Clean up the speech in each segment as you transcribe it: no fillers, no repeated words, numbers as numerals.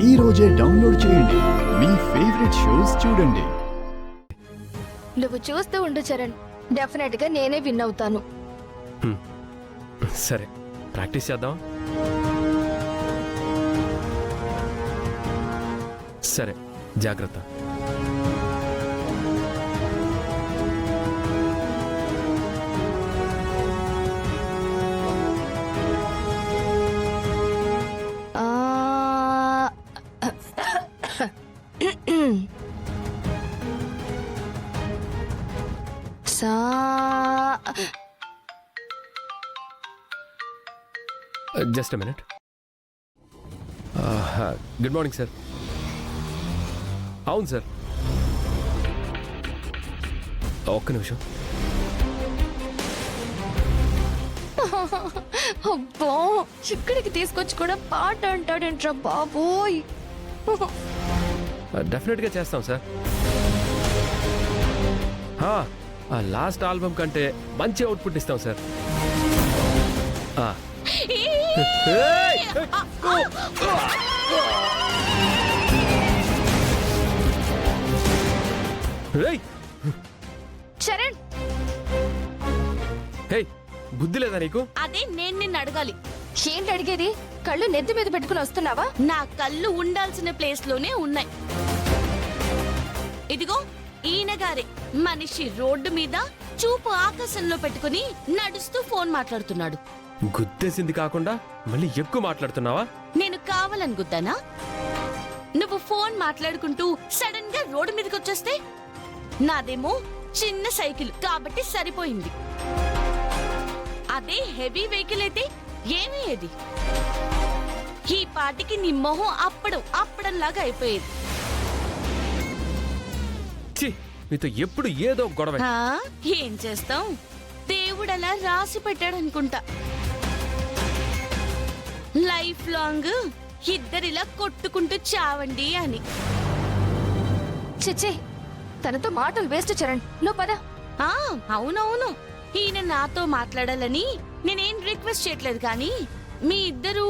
ఈ రోజే డౌన్లోడ్ చేయండి. మీ ఫేవరెట్ షోస్ చూడండి. నువ్వు చూస్తూ ఉండు చరణ్, డెఫినెట్ గా నేనే విన్ అవుతాను. సరే, ప్రాక్టీస్ చేద్దాం. సరే, జాగ్రత్త. Just a minute. Good morning sir. అవును సార్, ఒక్క నిమిషం. అబ్బో, ఇక్కడికి తీసుకొచ్చి కూడా పాట అంటాడంట్రా బాబోయ్. డెఫినెట్గా చేస్తాం సార్. లాస్ట్ ఆల్బమ్ కంటే మంచి అవుట్పుట్ ఇస్తాం సార్. చరణ్, హే, బుద్ధి లేదా నీకు? అదే నేను నిన్ను అడగాలి. ఏంటి అడిగేది? కళ్ళు నెత్తి మీద పెట్టుకుని వస్తున్నావా? నా కళ్ళు ఉండాల్సిన ప్లేస్ లోనే ఉన్నాయి. ఇదిగో ఈయన గారే మనిషి రోడ్డు మీద చూపు ఆకాశంలో పెట్టుకుని నడుస్తూ ఫోన్ మాట్లాడుతున్నాడు. గుద్దేసింది కాకుండా మళ్ళీ ఎక్కువ మాట్లాడుతున్నావా? నేను కావాలని గుద్దానా? నువ్వు ఫోన్ మాట్లాడుకుంటూ సడన్ గా రోడ్డు మీదకి వచ్చేస్తే? నాదేమో చిన్న సైకిల్ కాబట్టి సరిపోయింది. అదే హెవీ వెహికల్ అయితే ఏమయ్యేది? ఈ పాటికి నీ మొహం అప్పడంలాగా అయిపోయేది. మీతో ఎప్పుడు ఏదో గొడవ. ఏం చేస్తాం, దేవుడలా రాసి పెట్టాడనుకుంటా. లైఫ్ లాంగ్ ఇద్దరిలా కొట్టుకుంటూ చావండి అని. చిచ్చే, తనతో మాటలు వేస్ట్ చరణ్, నువ్వు పద. అవునవును, ఈయన నాతో మాట్లాడాలని నేనేం రిక్వెస్ట్ చేయట్లేదు, కానీ మీ ఇద్దరు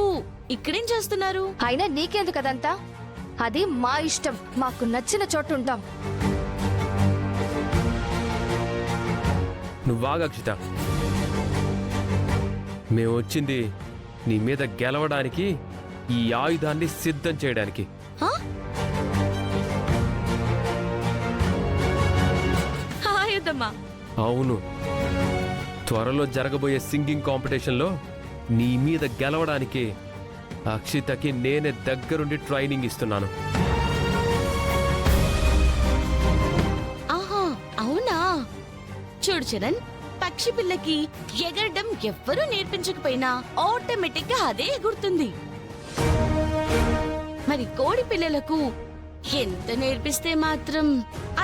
ఇక్కడేం చేస్తున్నారు? అయినా నీకెందుకు కదంతా? అది మా ఇష్టం, మాకు నచ్చిన చోటు ఉంటాం. నువ్వు బాగా అక్షిత, మేము వచ్చింది నీ మీద గెలవడానికి, ఈ ఆయుధాన్ని సిద్ధం చేయడానికి. ఆయుధమా? అవును, త్వరలో జరగబోయే సింగింగ్ కాంపిటీషన్లో నీ మీద గెలవడానికి అక్షితకి నేనే దగ్గరుండి ట్రైనింగ్ ఇస్తున్నాను. ఆహా, అవునా? చూడు చరణ్, పక్షి పిల్లకి ఎగరడం ఎవ్వరూ నేర్పించకపోయినా ఆటోమేటిక్ గా అదే ఎగురుతుంది. మరి కోడి పిల్లలకు ఎంత నేర్పిస్తే మాత్రం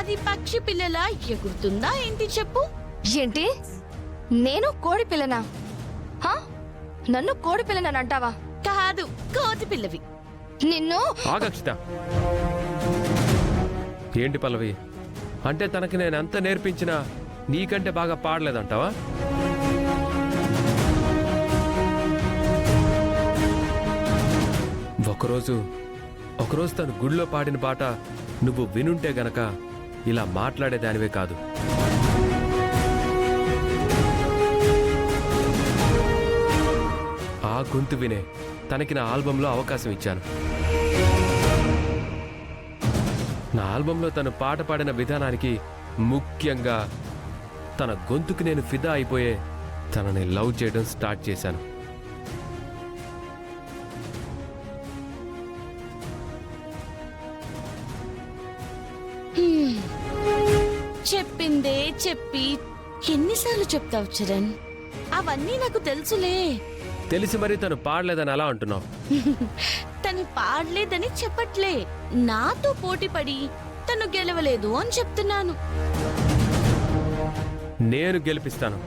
అది పక్షి పిల్లలా ఎగురుతుందా ఏంటి చెప్పు? ఏంటి, నేను కోడి పిల్లనా? నన్ను కోడి పిల్లనని అంటావా? కాదు, కోతి పిల్లవి. నిన్ను. ఆగక్షిత, ఏంటి పల్లవి, అంటే తనకి నేను ఎంత నేర్పించినా నీకంటే బాగా పాడలేదంటావా? ఒకరోజు తను గుడిలో పాడిన పాట నువ్వు వినుంటే గనక ఇలా మాట్లాడేదానివే కాదు. ఆ గొంతు వినే తనకి నా ఆల్బంలో అవకాశం ఇచ్చాను. నా ఆల్బంలో తను పాట పాడిన విధానానికి, ముఖ్యంగా తన గొంతుకు నేను ఫిదా అయిపోయే తనని లవ్ చేయడం స్టార్ట్ చేశాను. చెప్పిందే చెప్పి ఎన్నిసార్లు చెప్తావు చరణ్? అవన్నీ నాకు తెలుసులే. తెలిసి మరి తను పాడలేదని అలా అంటున్నావు? తను పాడలేదని చెప్పట్లే, నాతో పోటీ పడి తను గెలవలేదు అని చెప్తున్నాను. నేను గెలిపిస్తాను.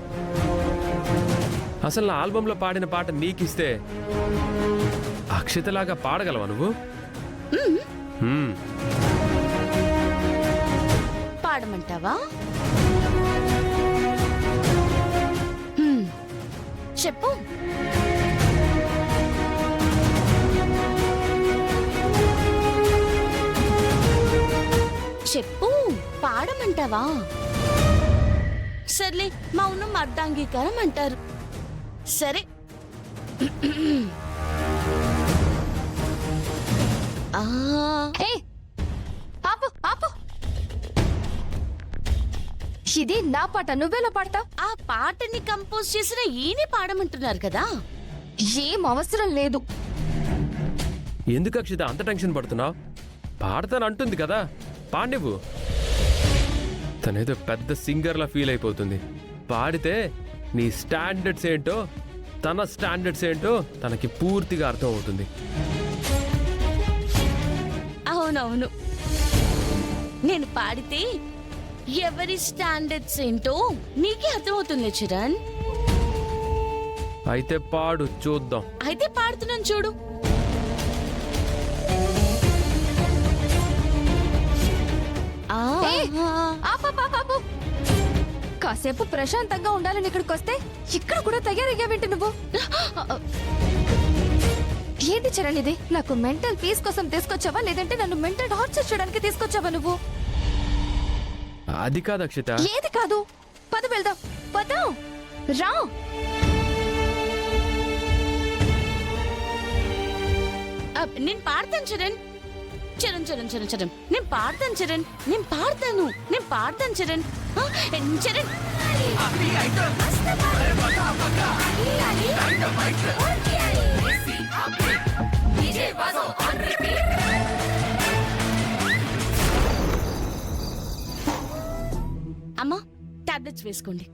అసలు నా ఆల్బంలో పాడిన పాట నీకిస్తే అక్షితలాగా పాడగలవా నువ్వు? పాడమంటావా? చెప్పు. చెప్పు, పాడమంటావా? సర్లే, మౌనం అర్ధాంగీకారం అంటారు. సరే. ఆ, ఏ ఆపు ఆపు, ఇది నా పాట, నువ్వెలా పాడతావు? ఆ పాటని కంపోజ్ చేసిన ఈయనే పాడమంటున్నారు కదా. ఏం అవసరం లేదు. ఎందుకు అక్షిత అంత టెన్షన్ పడుతున్నావు? పాడతాను అంటుంది కదా, పాడివ్వు. తనేదో పెద్ద సింగర్లా ఫీల్ అయిపోతుంది. పాడితే నీ స్టాండర్డ్స్ ఏంటో, తన స్టాండర్డ్స్ ఏంటో తనకి పూర్తిగా అర్థం అవుతుంది. అవునవును, నేను పాడితే ఎవరి స్టాండర్డ్స్ ఏంటో నీకే అర్థమవుతుంది చరణ్. అయితే పాడు చూద్దాం. అయితే పాడుతున్నాను చూడు. ఆ, ఏ, ఆపు, ఆపు, ఆపు, ఆపు. కాసేపు ప్రశాంతంగా ఉండాలని ఇక్కడికి వస్తే ఇక్కడ కూడా తయారయ్యావేంటి నువ్వు? ఏంటి చరణ్ ఇది? నాకు మెంటల్ పీస్ కోసం తీసుకొచ్చావా, లేదంటే నన్ను మెంటల్ టార్చర్ చేయడానికి తీసుకొచ్చావా నువ్వు? అది కాదు అక్షిత. ఏది కాదు? పద వెళ్దాం, పద రా. నేను పాడతాను చరణ్. చరణ్ చరణ్ చరణ్ చరణ్ నేను పాడతాను చరణ్. నేను పాడతాను చరణ్. చరణ్ అమ్మా, టాబ్లెట్స్ వేసుకోండి.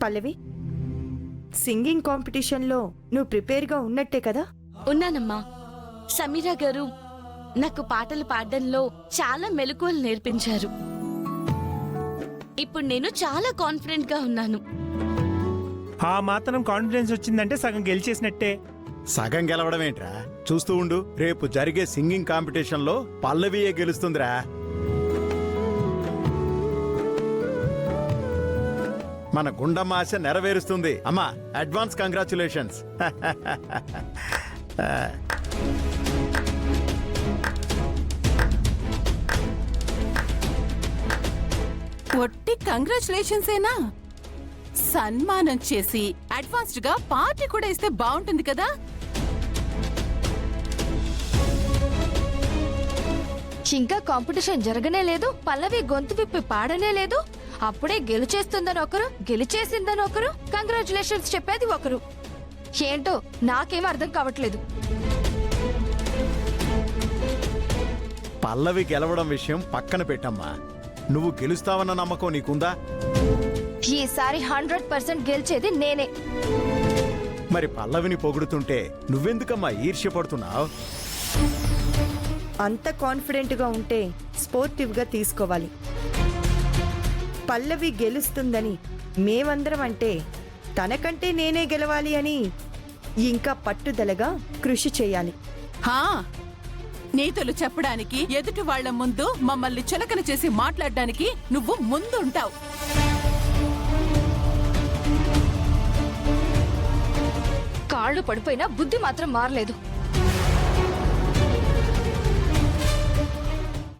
పల్లవి, సింగింగ్ కాంపిటీషన్లో నువ్వు ప్రిపేర్గా ఉన్నట్టే కదా? ఉన్నానమ్మా. సమీరా గారు నాకు పాటలు పాడడంలో చాలా మెలకువలు నేర్పించారు. ఇప్పుడు నేను చాలా కాన్ఫిడెంట్ గా ఉన్నాను. ఆ మాత్రం కాన్ఫిడెన్స్ వచ్చిందంటే సగం గెలిచేసినట్టే. సగం గెలవడం ఏంట్రా? చూస్తూ ఉండు, రేపు జరిగే సింగింగ్ కాంపిటీషన్లో పల్లవియే గెలుస్తుందిరా. మన గుండమ్మ ఆశ నెరవేరుస్తుంది. అమ్మా, అడ్వాన్స్ కంగ్రాచులేషన్స్. ఒట్టి కంగ్రాచులేషన్స్ ఏనా? సన్మానం చేసి అడ్వాన్స్డ్ గా పార్టీ కూడా ఇస్తే బాగుంటుంది కదా. ఇంకా కాంపిటీషన్ జరగనే లేదు, పల్లవి గొంతు విప్పి పాడనే లేదు, అప్పుడే గెలిచేస్తుందని ఒకరు, గెలిచేసిందని ఒకరు, కంగ్రాచులేషన్స్ చెప్పేది ఒకరు. ఏంటో నాకేం అర్థం కావట్లేదు. పల్లవి గెలవడం విషయం పక్కన పెట్టమ్మా. నువ్వు గెలుస్తావన్న నమ్మకం నీకుందా? ఈసారి 100% గెలిచేది నేనే. మరి పల్లవిని పొగుడుతుంటే నువ్వెందుకమ్మా ఈర్ష్యపడుతున్నావు? అంత కాన్ఫిడెంట్గా ఉంటే స్పోర్టివ్గా తీసుకోవాలి. పల్లవి గెలుస్తుందని మేమందరం అంటే తనకంటే నేనే గెలవాలి అని ఇంకా పట్టుదలగా కృషి చేయాలి. హా, నీతులు చెప్పడానికి, ఎదుటి వాళ్ల ముందు మమ్మల్ని చులకన చేసి మాట్లాడడానికి నువ్వు ముందు ఉంటావు. కాళ్ళు పడిపోయినా బుద్ధి మాత్రం మారలేదు.